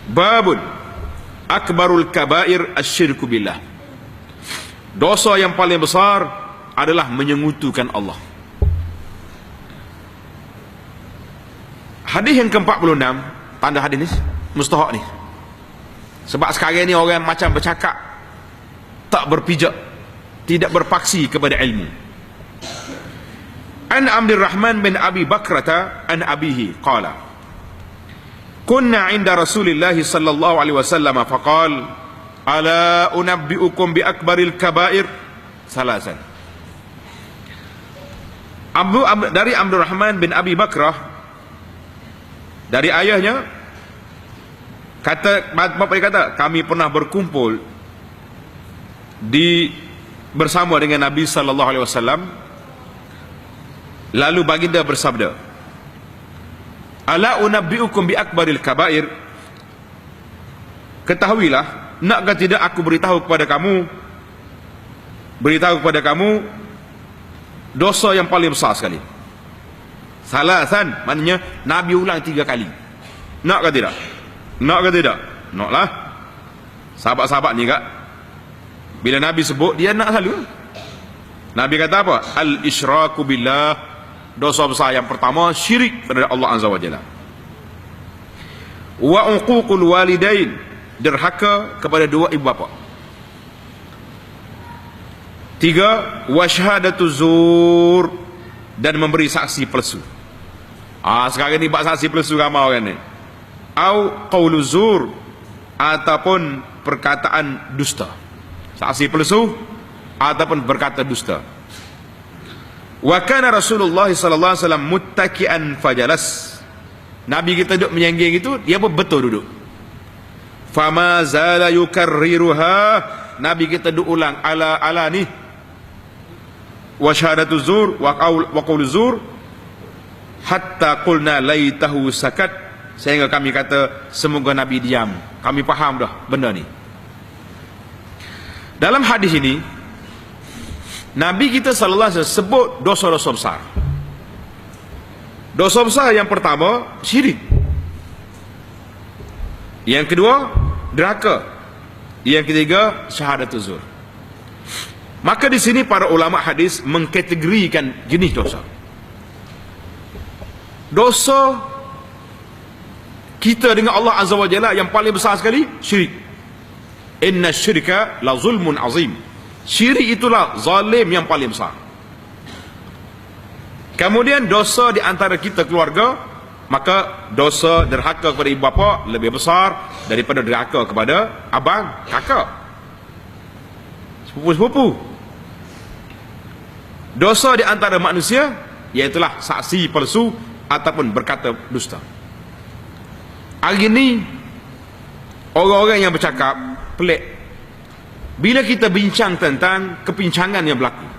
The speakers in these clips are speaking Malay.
Babun akbarul kabair asyirku billah. Dosa yang paling besar adalah menyekutukan Allah. Hadis yang ke-46, tanda hadis ni mustahak ni. Sebab sekarang ni orang macam bercakap tak berpijak, tidak berpaksi kepada ilmu. An Abdurrahman bin Abi Bakrata an abihi qala kunna 'inda Rasulillah sallallahu alaihi wasallam faqal ala unabbiukum bi akbaril kabair salasan. Dari Abdurrahman bin Abi Bakrah, dari ayahnya, bapa dia kata, kami pernah berkumpul bersama dengan Nabi sallallahu alaihi wasallam. Lalu baginda bersabda, ala unabbiukum bi akbaril kabair, ketahuilah, nakkah tidak aku beritahu kepada kamu dosa yang paling besar sekali. Salasan maknanya Nabi ulang 3 kali. Nak ke tidak? Nak ke tidak? Nak lah. Sahabat-sahabat ni kak, bila Nabi sebut, dia nak selalu. Nabi kata apa? Al-isyraku billah, dosa besar yang pertama syirik kepada Allah Azza wa Jalla. Wa uququl walidain, derhaka kepada 2 ibu bapa. 3, wa syahadatu zur, dan memberi saksi palsu. Sekarang ni bab saksi palsu ramai orang ni. Au qaulu zur, ataupun perkataan dusta. Saksi palsu ataupun berkata dusta. Wa kana Rasulullah sallallahu alaihi wasallam muttaki'an fajalas. Nabi kita duduk menyangging itu, dia pun betul duduk. Fama zala yukarriruha, Nabi kita duduk ulang ala ni. Wa syahadatu zur wa qaulu zur hatta qulna laitahu sakat, sehingga kami kata semoga Nabi diam. Kami faham dah benda ni. Dalam hadis ini Nabi kita sallallahu alaihi wasallam sebut dosa-dosa besar. Dosa besar yang pertama syirik. Yang kedua derhaka. Yang ketiga syahadatul zur. Maka di sini para ulama hadis mengkategorikan jenis dosa. Dosa kita dengan Allah Azza wa Jalla yang paling besar sekali syirik. Inna syirka la zulmun azim. Syirik itulah zalim yang paling besar. Kemudian dosa di antara kita keluarga, maka dosa derhaka kepada ibu bapa lebih besar daripada derhaka kepada abang, kakak, sepupu-sepupu. Dosa di antara manusia, iaitulah saksi palsu ataupun berkata dusta. Hari ini orang-orang yang bercakap pelik bila kita bincang tentang kepincangan yang berlaku.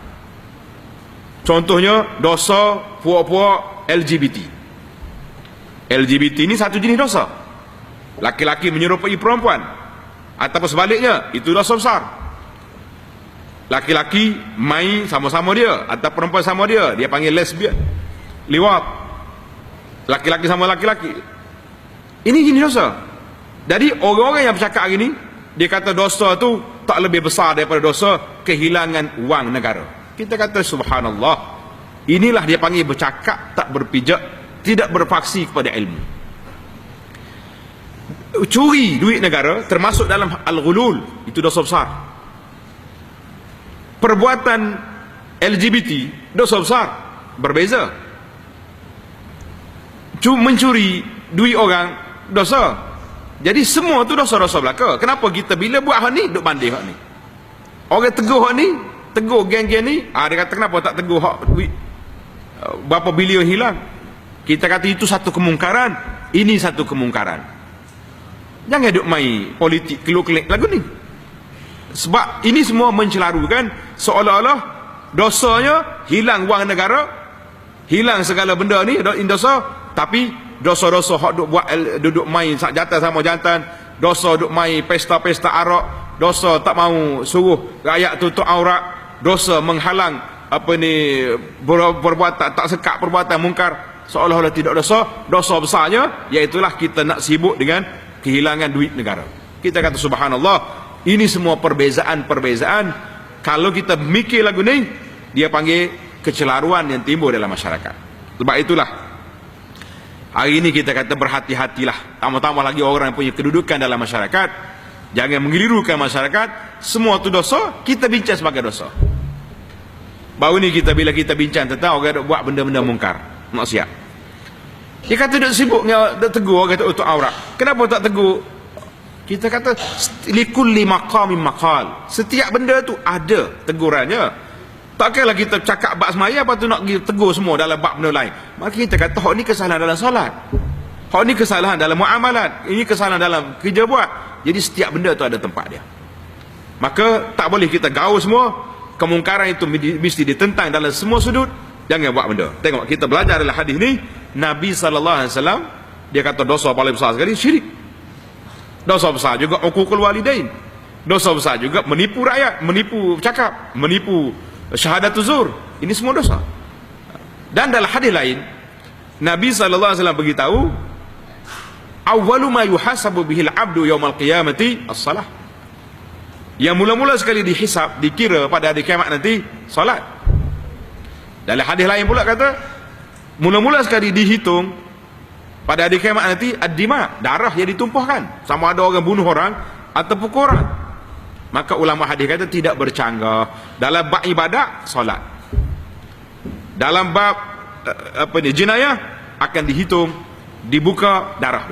Contohnya dosa puak-puak LGBT. LGBT ini satu jenis dosa. Laki-laki menyerupai perempuan, ataupun sebaliknya, itu dosa besar. Laki-laki main sama-sama dia, atau perempuan sama dia, dia panggil lesbian, liwat. Laki-laki sama laki-laki, ini jenis dosa. Jadi orang-orang yang bercakap hari ini, dia kata dosa tu tak lebih besar daripada dosa kehilangan wang negara. Kita kata subhanallah, inilah dia panggil bercakap tak berpijak, tidak berfaksi kepada ilmu. Curi duit negara termasuk dalam al-ghulul, itu dosa besar. Perbuatan LGBT dosa besar, berbeza. Mencuri duit orang dosa. Jadi semua tu dosa-dosa belaka. Kenapa kita bila buat hak ni duk banding hak ni? Orang tegur hak ni, tegur geng-geng ni, dia kata kenapa tak tegur hak duit berapa bilion hilang? Kita kata itu satu kemungkaran, ini satu kemungkaran. Jangan duk main politik keluk-kelik lagu ni. Sebab ini semua mencelarukan seolah-olah dosanya hilang wang negara, hilang segala benda ni dosa, tapi dosa-dosa hak duduk main jantan sama jantan, dosa duduk main pesta-pesta arak, dosa tak mau suruh rakyat tutup aurat, dosa menghalang perbuatan tak sekat perbuatan mungkar, seolah-olah tidak dosa. Dosa besarnya iaitulah kita nak sibuk dengan kehilangan duit negara. Kita kata subhanallah, ini semua perbezaan-perbezaan. Kalau kita mikir lagu ni, dia panggil kecelaruan yang timbul dalam masyarakat. Sebab itulah hari ini kita kata berhati-hatilah, tambah-tambah lagi orang yang punya kedudukan dalam masyarakat. Jangan mengelirukan masyarakat. Semua tu dosa, kita bincang sebagai dosa. Baru ni bila kita bincang tentang orang buat benda-benda mungkar, maksiat, dia kata dia sibuk, dia tegur, kata untuk aurat. Kenapa tak tegur? Kita kata likulli maqamin maqal. Setiap benda tu ada tegurannya. Takkanlah kita cakap bab semaya, lepas tu nak tegur semua dalam bab benda lain. Maka kita kata hak ni kesalahan dalam solat, hak ni kesalahan dalam muamalat, ini kesalahan dalam kerja buat. Jadi setiap benda tu ada tempat dia. Maka tak boleh kita gaul semua. Kemungkaran itu mesti ditentang dalam semua sudut. Jangan buat benda. Tengok, kita belajar dalam hadis ni, Nabi SAW dia kata dosa paling besar sekali syirik. Dosa besar juga uququl walidain. Dosa besar juga menipu rakyat, menipu cakap, menipu syahadatuz zur. Ini semua dosa. Dan dalam hadis lain, Nabi SAW beritahu, awwalu ma yuhasabu bihil abdu yaumal qiyamati as-salah. Yang mula-mula sekali dihisab, dikira pada hari kiamat nanti, salat. Dalam hadis lain pula kata, mula-mula sekali dihitung pada hari kiamat nanti ad-dima, darah yang ditumpahkan, sama ada orang bunuh orang atau pukul orang. Maka ulama hadis kata tidak bercanggah. Dalam bab ibadat, salat. Dalam bab jenayah akan dihitung, dibuka darah dulu.